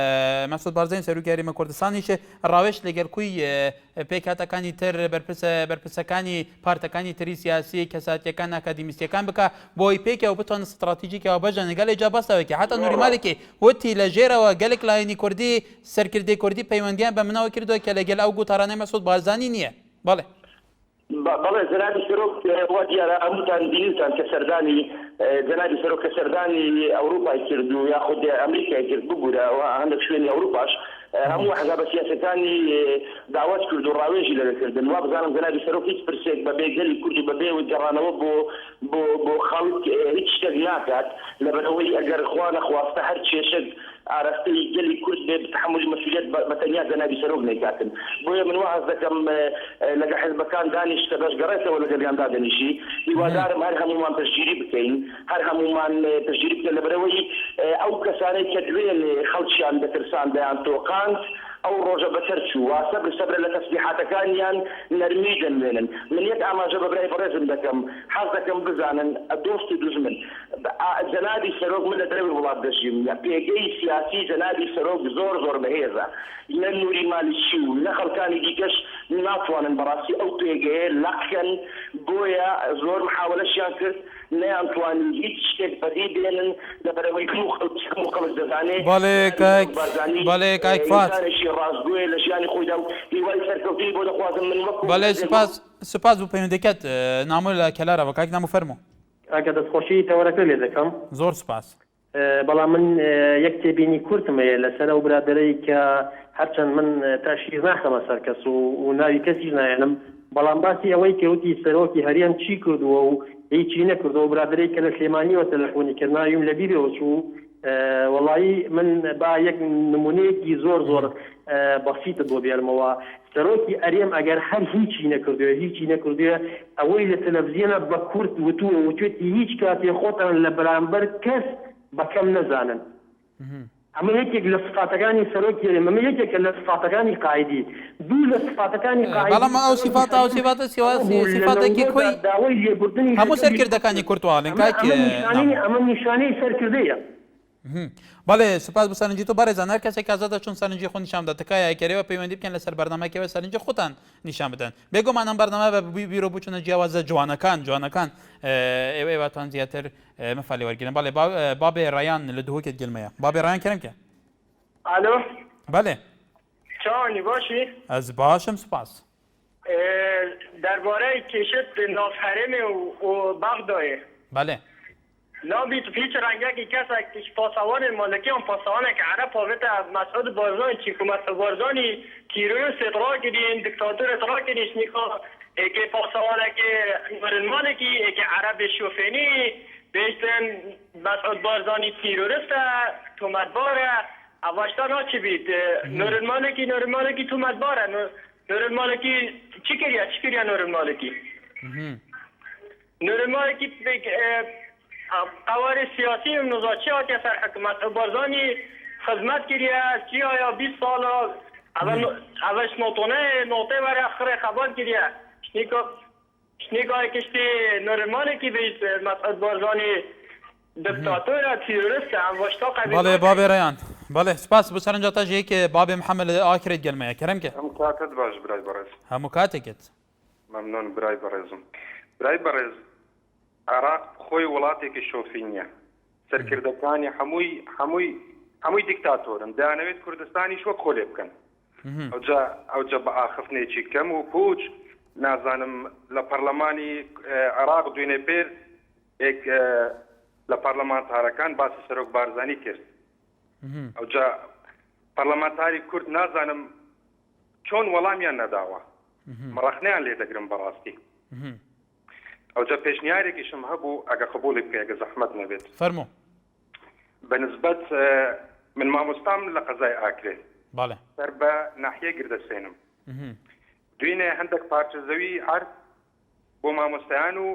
مەسعود بارزانی سەرۆکی یاریمە کوردستانیش ڕاوێژ لەگەڵ کوی پێکهاتەکانی تر بەرپرسەکانی پارتەکانی تری سیاسی کەساتیەکان ئاکادیمیستیەکان بکە بۆی پێکەوە بتوانن استراتیژیکەوە بەژەن لەگەڵ جا بەستەوەکی حتا نوری مالکی وتی لە ژێرەوە گەلێک لایەنی کوردی سەرکردەی کوردی پەیوەندیان بە منەوە کردووە کە لەگەڵ ئەو گوتارانەی مەسعود بارزانی نییە بەڵێ بەڵێ جەنابی سەرۆک وا دیارە هەمووتان بینیتان کە سەردانی جەنابی سەرۆک کە سەردانی ئەوروپای کرد و یاخود ئەمریکای کرد ببوورە و هەندێک شوێنی ئەوروپاش هەموو حزابە سیاسەکانی داوات کرد و ڕاوێژی لەگەکردن وا بزانم جەنابی سەرۆک هیچ پرسێک بەبێ گەلی کورد و بەبێ گەڕانەوە بۆ خەڵک هیچ شتێک ناکات لەبەرەوەی ئەگەر خوا نەخواستە هەر کێشەک ئاراستەی گەلی کورد بێ بتەحملی مەسئولیەت بەتەنیا جەنابی سەرۆک نەیکاتن بۆیە من واز دەکەم لەگەڵ حزبەکان دانیشتە بەشگەڕێتەوە لەگەڵیاندا دەنیشی هیوادارم هەر هەمومان پشتگیری بکەین هەر هەمومان پشتگیری بکەین لەبەرەوەی ئەو کەسانەی کە دوێن خەڵکیان دەترسان دەیان تۆقاند ئەو ڕۆژە بەسەر چووە سەبر لە تەسبیحاتەکانیان نەرمی دەنوێنن من یەک ئاماژە بە برای بەڕێزم دەکەم حەز دەکەم بزانن دۆست و دوژمن جەنابی سەرۆک من لە دەرەوەی وڵات دەژیم پێگەی سیاسی جەنابی سەرۆک زۆر بەهێزە لە نوری مالیشی و لە خەڵکانی دیکەش ناتوانن بەڕاستی ئەو پێگەیە لەقکەن بۆیە زۆر محاولەشیان کرد نەیانتوانی هیچ شتێک بەدی بێنن لەبەرەوەی هەموو خەڵک دەزانێت بەڵێ کاک فات ڕاستگوێ لە ژیانی خۆیدا و هیوای سەرکەوتنی بۆ دەخوازم من وەکو بەڵێ سپاس بۆ پەیوەندیکەت نامۆ لە کەلارەوە کاک نامۆ فەرموو ئەگە دەستخۆشی تەوەرەکە لێ دەکەم زۆر سپاس بەڵام من یەک تێبینی کورتمەیە لەسەر ئەو برادەرەی کە هەرچەند من تاشیر ناخەمە سەر کەس و ناوی کەسیش نایەنم بەڵام باسی ئەوەی کەوتی سەرۆکی هەریان چی کردووە و هیچی نەکردەوە برادەرەی کە لە سلێمانیەوە تەلەفۆنی کردناویم لە بیرەوە چوو وەڵایی من با یەک نمونەیەکی زۆر بەسیتت بۆ بێرمەوە سەرۆکی ئەرێم ئەگەر هەر هیچی نەکردووە ئەوەی لە تەلەڤیزیۆنە بە کورد وتووە وتوێتی هیچ کاتێ خۆتان لە بەرامبەر کەس بەکەم نەزانن ئەمە یەکێک لە صفاتەکانی سەرۆکی ئەرێم ئەمە یەکێکە لە صفاتەکانی قایدی دوو لە صفاتەکانی قایدی بەڵام ئەو صفاتە صفاتێکی خۆی داوای لێبوردنی هەموو سەرکردەکانی کورتواڵن ئەمە نیشانەی سەرکردەیە بەڵێ سپاس بە سەرنجی تۆ بەڕێزان هەر کەسێک ئازادە چۆن سەرنجی خۆ نیشان بدات تکایە ئەگەرەوە پەیوەندی بکەن لەسەر بەرنامەکەوە سەرنجی خۆتان نیشان بدەن بێگومان ئەم بەرنامە بە بیرۆ بچونە جیاوازە جوانەکان ئێوە واتوان زیاتر مەفالی وەرگرن بەڵێ بابێ ڕایان لە دهۆکت گلمەیە بابێ ڕایان کەرمکە ئالۆ بەڵێ چاوانی باشی ئەس باشم سپاس دەربارەی کێشت نافحرێمێ و بەغدایە بەڵێ نابی تو هیچ رنگی کسک پاسوان مالکی هم پاسوانه که عرب پاوت مسعود بارزانی چی که مسعود بارزانی تیروریست اطلاع کردین دکتاتور اطلاع کردین نیکا که پاسوانه که نورن مالکی که عرب شوفینی بیشتن مسعود بارزانی تیروریست تو مدباره اواشتا نا چی بید نورن مالکی تو مدباره نورن مالکی چی کریا نورن مالکی قوار سیاسی نوزاچی ها که سر حکومت بارزانی خدمت کریه 30 یا 20 سال اولش نوته بر اخر خبر کریه شنیگاه کشتی نورمانه که بیست مسعود بارزانی دکتاتور تیروریست هم واشتا قبیل بله بابی ریان بله سپاس بو سرنجاتا جایی که بابی محمد آکرید گلمه کرم که هم کاتت باش برای برز همو کاتکت ممنون برای برزم برای برز عراق خۆی وڵاتێکی شۆفینیە سەرکردەکانی هەمووی دیکتاتۆرن دەیانەوێت کوردستانیش وەک خۆ لێ بکەن ئەوجا بە ئاخفتنێکی کەم و پوچ نازانم لە پەرلەمانی عراق دوێنێ پێر لە پەرلەمانتارەکان باسی سەرۆک بارزانی کرد ئەوجا پەرلەمانتاری کورد نازانم چۆن وەڵامیان نەداوە مەڕەخنیان لێ دەگرم بەڕاستی ئەوجا پێشنیارێکیشم هەبوو ئەگە قبوڵی بکە ئەگە زەحمەت نەبێت فەرموو بەنسبەت من مامۆستام لە قەزای ئاکرێ بەڵێ سەر بە ناحیە گردەسێنم دوینێ هەندێک پارچە زەوی عرض بۆ مامۆستایان و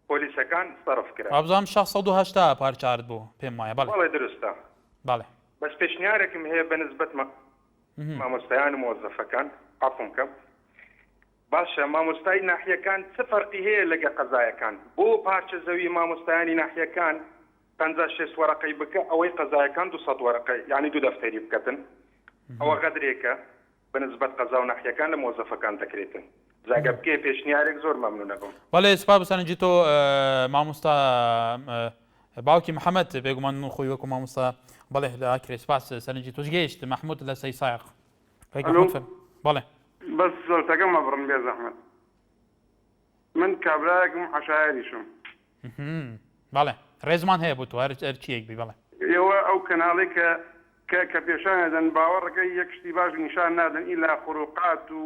پۆلیسەکان سەرف کرا ئابزانام 680 پارچارت بوو پێم وایە بەڵێ درستە بەڵێ بەس پێشنیارێکم هەیە بەنسبەت مامۆستایان و مۆزەفەکان عەفوم بکەم باشە مامۆستای ناحیەکان چه فەرقی هەیە لەگە قەزایەکان بۆ پارچە زەوی مامۆستایانی ناحیەکان 56 وەرەقەی بکە ئەوەی قەزایەکان 200 وەرەقەی یعنی دوو دەفتەری بکەتن ئەوە غەدرێکە بەنسبەت قەزا و ناحیەکان لە مۆزەفەکان دەکرێتن زاگە بکێ پێشنیارێک زۆر مەمنونە بم بەڵێ سپاس بەسەرنجی تۆ مامۆستا باوکی محەممەد بێگومان من خۆی وەکو مامۆستا بەڵێ لە ئاکرێ سپاس سەرنجی تۆش گەیشت محمود لە سەی سایق بەڵێ بەس زۆرتەکەمە بڕم بێ زەحمەت من کابراایەکم عەشایریشم بەڵێ ڕێزمان هەیە بۆ تۆ هەرچیەک بی بەڵێ ئێوە ئەو کەناڵی کە پێشانەدەن باوەڕەکەی یەک شتی باش نیشان نادەن ئیلا خوروقات و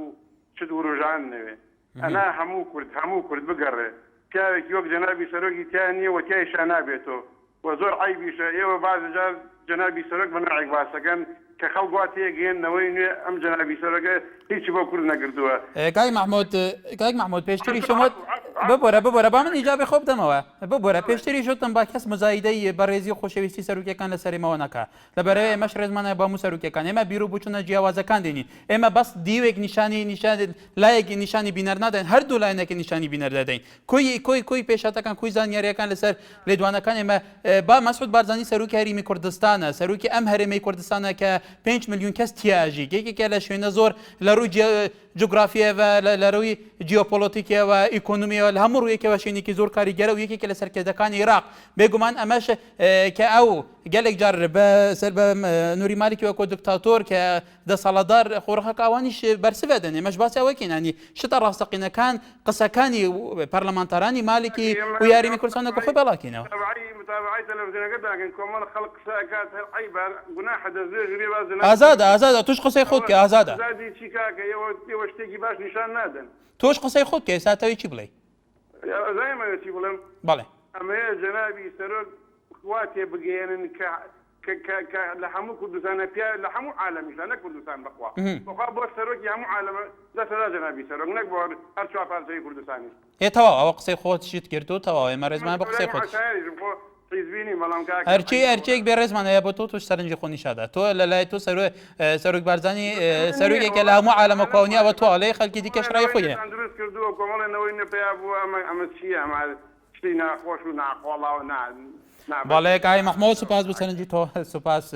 چ ڕۆژان نەوێ ئەنا هەموو کورد بگەڕێ پیاوێکی وەک جەنابی سەرۆکی تیان نییە و تیایشان نابێتەوە و زۆر عیبیشە ئێوە بازجار جەنابی سەرۆک بە ناعیک باسەکەن کە خەڵک وا تێگەێننەوەی نوێ ئەم جەنابی سەرۆکە هیچی بۆ کورد نەکردووە کاک محمود پێشتری شمت ببوورە با من ئیجابی خۆ بدەمەوە ببوورە پێشتری شتم با کەس مزایدەی بەڕێزی و خۆشەویستی سەرۆکیەکان لە سەرێمەوە نەکە لەبەرەوەی ئێمەش ڕێزمانە بە هەموو سەرۆکیەکان ئێمە بیر و بچوونە جیاوازەکان دێنین ئێمە بەس دیوێک لایەکی نیشانی بینەر نادەین هەردوو لایەنێکی نیشانی بینەر دەدەین کۆی پێشاتەکان کوی زانیاریەکان لەسەر لێدوانەکان ئێمە با مەسعود بارزانی سەرۆکی هەرێمی کوردستانە سەرۆکی ئەم هەرێمەی کوردستانە کە 5 میلیۆن کەس تیاژی یەکێکە لە شوێنە زۆر لە ڕووی جوگرافیەوە لە ڕووی جیۆپۆلۆتیکیەوە ئیکۆنۆمیەوە لە هەموو ڕوویەکەوە شوێنێکی زۆر کاریگەرە و یەکێکە لە سەرکردەکانی عێراق بێگومان ئەمەش کە ئەو گەلێک جار بەسەر بە نووری مالکی وەکو دکتاتۆر کە دەسەڵاتدار خۆڕەخەکە ئەوانیش بەرسبە دەن ئێمەش باسی ئەوەکەین ینی شتە ڕاستەقینەکان قسەکانی پەرلەمانتارانی مالکی و یاریمی کوردستانەکە خۆی بەڵاکینەوە متابعی تەلەڤیزیۆنەکە داکەن کۆمەڵ خەڵک قسەکات هەر عیبە گوناحە دەزێژێ باز ئازادە توش قسەی خۆت کە ئازادە ئازادی چی کاکە ئێوە شتێکی باش نیشان نادەن تۆش قسەی خۆت کە ئێستاوی چی بڵێ زایمە چی بڵێم بەڵێ ئەمەیە جەنابی سەرۆک وا تێبگەێنن کە لە هەموو کوردستانە پیا لە هەموو عالەمیش لە نە کوردستان بخوا بخوا بۆ سەرۆکی هەموو عالەمە دەسەدا جەنابی سەرۆک نەک بۆ هەر چوار پارچەی کوردستانی تەواو ئەوە قسەی خۆت شت کردو تەواو ئێمە ڕێزمان بە قسەی خۆت هەرچێک بێ ڕێزمان هەیە بۆ تۆ توش سەرنجی خۆ نیشادا تۆ لە لای تۆ سەرۆک بارزانی سەرۆکێکە لە هەموو عالەمە کۆنی ئەوە تۆ ئەڵەی خەڵکی دیکەش ڕای خۆیە دروست کردووە کۆمەڵێنەوەی نەپیا بووە ئەمە چییە ئەمە شتی ناخۆش و ناخۆڵاو بەڵێ کای مەحمۆد سوپاس بۆ سەرنجی تۆ سوپاس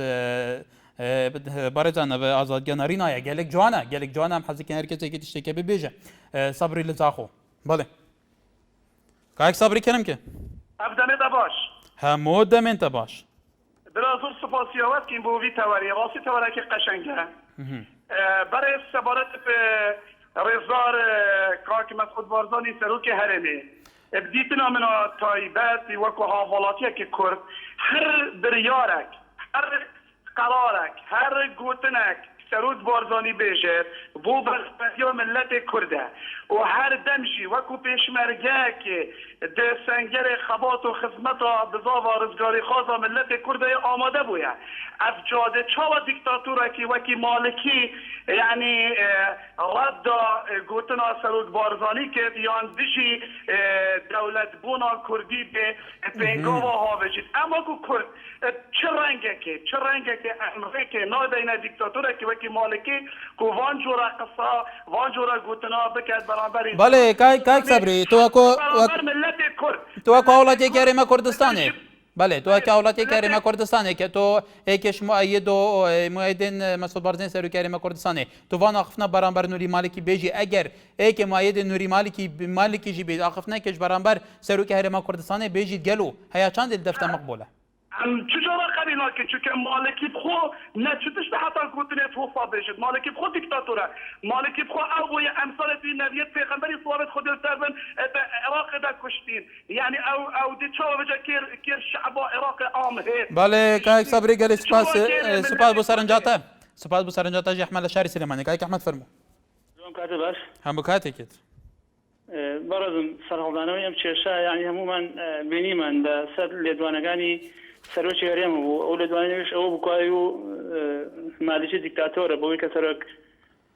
بەڕێزانە بە ئازادگەنەری نایە گەلێک جوانە ئەم حەزیکە هەر کەسێکی تشتێکە ببێژە سەبری لە جاخۆ بەڵێ کاک سەبری کەرم کە ئەبدەمێتە باش هەموو دەمێنتە باش برا زۆر سپاسیەوەتکەین بۆ وی تەوەری ڕاستی تەوەرەکی قەشەنگە بەڕێز سەبارەت ڕێزدار کاک مەسعود بارزانی سەرۆکی هەرێمێ بدیتنا من تایبەت وەکو هاوڵاتیەکی کورد هەر بریارێک هەر قەرارێک هەر گوتنێک سەرۆک بارزانی بێژێت بۆ بەرپرسیە ملەتی کوردە و هەر دەمشی وەکو پێشمەرگەیەکی سەنگەری خەبات و خزمەتا بزاوا ڕزگاری خازا ملەتی کوردەی ئامادە بووە ئەف جادە چاوە دیکتاتورێکی وەکی مالکی یعنی ڕەددا گوتنا سەرۆک بارزانی کرد یان دژی دەولەتبوونا کوردی بێ پێنگاوە هاوێژیت ئەمە گو کورد چه ڕەنگێکی ئەمڕێکی نادەینە دیکتاتورێکی وەکی مالکی کو وان جۆرە قسە وان جۆرە گوتنا بکات بەرامبەری بەڵێ کاک سەبری تۆ وەکو وڵاتێکی هەرێمە کوردستانێ بەڵێ تۆ وڵاتێکی هەرێمە کوردستانێک کە تۆ ئێکێش مؤەید و مؤەیدین مەسعود بارزانی سەرۆکی هەرێمە کوردستانێ تۆ وان ئاخفتنە بەرامبەر نووری مالکی بێژی ئەگەر ئێکێ مؤەیدی نووری مالکیژی بێت ئاخفتنەکەش بەرامبەر سەرۆکی هەرێمە کوردستانێ بێژیت گەلو هەیە چەند دەفتە مەقبولە چجورا قبینا که چون که مالکی بخو نه چطش به حتی گوتنه توفا بشد مالکی بخو دیکتاتوره مالکی بخو اوی امثال دی نبیت پیغمبری صحابت خود سربن عراق دا کشتین یعنی او دی چاو بجا کیر شعبا عراق عام هست بله کاک صبری گلی سپاس بو سرنجاته جی احمد لشاری سلیمانی کاک احمد فرمو کاتە باش هەموو کاتێکت بەڕێزم سەرهەڵدانەوەی ئەم کێشە یعنی هەمومان بینیمان لە سەر لێدوانەکانی سەرۆکی هەرێمە بوو ئەو لێدوانەوەش ئەوە بکوای و مالیکی دیکتاتۆرە بەوەی کە سەرۆک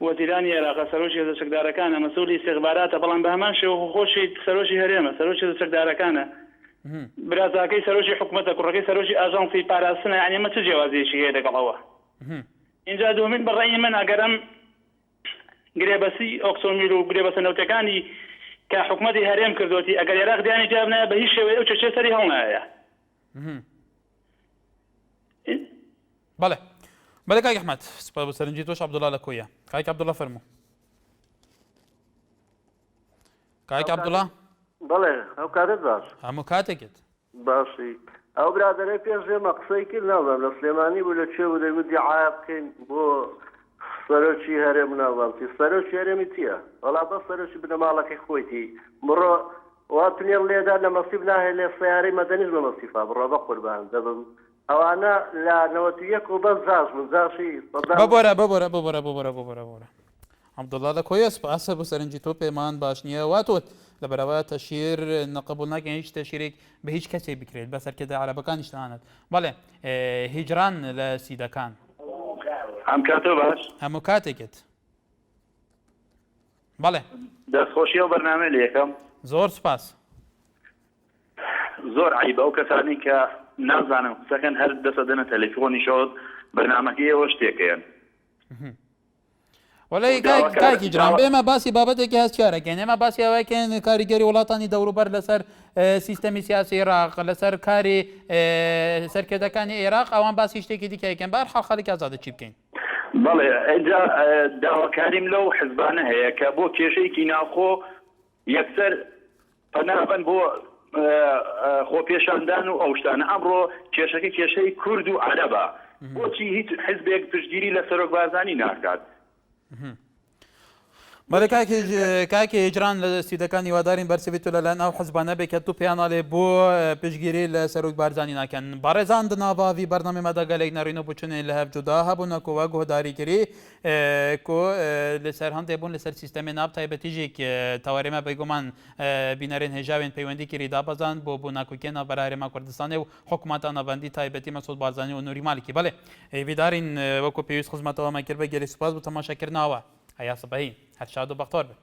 وەزیرانی عێراق سەرۆکی هێزەچەکدارەکانە مەسئولی استیخباراتە بەڵام بە هەمان شێوە خۆشی سەرۆکی هەرێمە سەرۆکی هێزەچەکدارەکانە برازاکەی سەرۆکی حکوومەتە کوڕەکەی سەرۆکی ئاژانسی پاراستنە یعنی ئەمە چ جیاوازیەکی هەیە لەگەڵەوە اینجا دومین بەڕێی من ئەگەرم گرێبەسی ئۆکسۆمیل و گرێبەسە نەوتەکانی کە حکوومەتی هەرێم کردوەتی ئەگەر عێراق دیانی جواب نایە بە هیچ شێوەیە ئەو چێ سەری هەڵنایە بەڵێ بەڵێ کاک ئەحمەد سپاس بۆ سەرنجی تۆش عەبدوڵڵا لە کۆیە کاک عەبدوڵڵا فەرموو کاک عەبدوڵڵا بەڵێ ئەو کاتت باش هەموو کاتێکت باشی ئەو برادەرەی پێش ێمە قسەی کرد ناڵم لە سلێمانی بوو لە چێ بوو دەیگوت دیعاە بکەین بۆ سەرۆکی هەرێم ناوڵاتی سەرۆکی هەرێمی چییە وەڵا بە سەرۆکی بنەماڵەکەی خۆیتی بڕۆ واتنێڵ لێدا لە مەسیب ناهێ لێ سیارەی مەدەنیش بە مەسیفا بڕۆ بە قوربان دەبم ئەوانە لە 91 و بەس زاش من زاشی ببۆرە عەبدوڵڵا لە کۆیە سپاسە بۆ سەرنجی تۆ پێمان باش نییە واتۆت لە بەراورد تەشیر نەقبول ناکەین هیچ تەشیرێک بە هیچ کەسێک بکرێت بە سەرکردە عەرەبەکانیش تەنانەت بەڵێ هیجران لە سیدەکان ئەم کاتۆ باش هەموو کاتێکت بەڵێ دەستخۆشی ئەو بەرنامە لە یەکەم زۆر سپاس زۆر عیبە ئەو کەسانی کە نازانم قسەکەن هەر دەسەدەنە تەلەفۆنی شۆت بەرنامەکەی ئەوە شتێکەیەن وەڵی کاکی جران بێمە باسی بابەتێکی هەستیارەکەین ئێمە باسی ئەوەکەن کاریگەری وڵاتانی دەوروبەر لەسەر سیستەمی سیاسی عێراق لەسەر کاری سەرکردەکانی عێراق ئەوان باسی شتێکی دیکەیەکەن بەهەرحاڵ خەڵکی ئازادە چی بکەین بەڵێ ئەجا داواکاریم لەو حزبانە هەیە کە بۆ کێشەیەکی ناوخۆ یەکسەر پەنابەن بۆ خۆپێشاندان و ئەو شتانە ئەمڕۆ کێشەکە کێشەی کورد و عەرەبە بۆچی هیچ حزبێک پشتگیری لە سەرۆک بارزانی ناکات بەڵێ کاکی هیجران لە سیدەکان هیوادارین بەرچەوێت تۆ لەلایەن ئەو حزبانە بێت کە تو پێیاناڵێ بۆ پشتگیری لە سەرۆک بارزانی ناکەن بەڕێزان دناواوی بەرنامەمەدا گەلێک نەڕین و بچونێ لە هەف جودا هەبوونە کۆوا گۆداریگیری کۆ لەسەر هەندێک بوون لەسەر سیستەمی ناب تایبەتیژێک تاوەرێمە بەیگومان بینەرێن هێژاوێن پەیوەندی کردی دابەزان بۆ بووناکوکێنە بەرهەرێما کوردستانی و حکوومەتە نەبەندی تایبەتی مەسعود بارزانی و نووری مالکی بەڵێ هیوادارین وەکو پێویست خزمەتەوەمە کرد بە گەلی سوپاس بۆ تەماشاکردنەوە هەیا سبەهی هەر شاد و بەختۆر بێ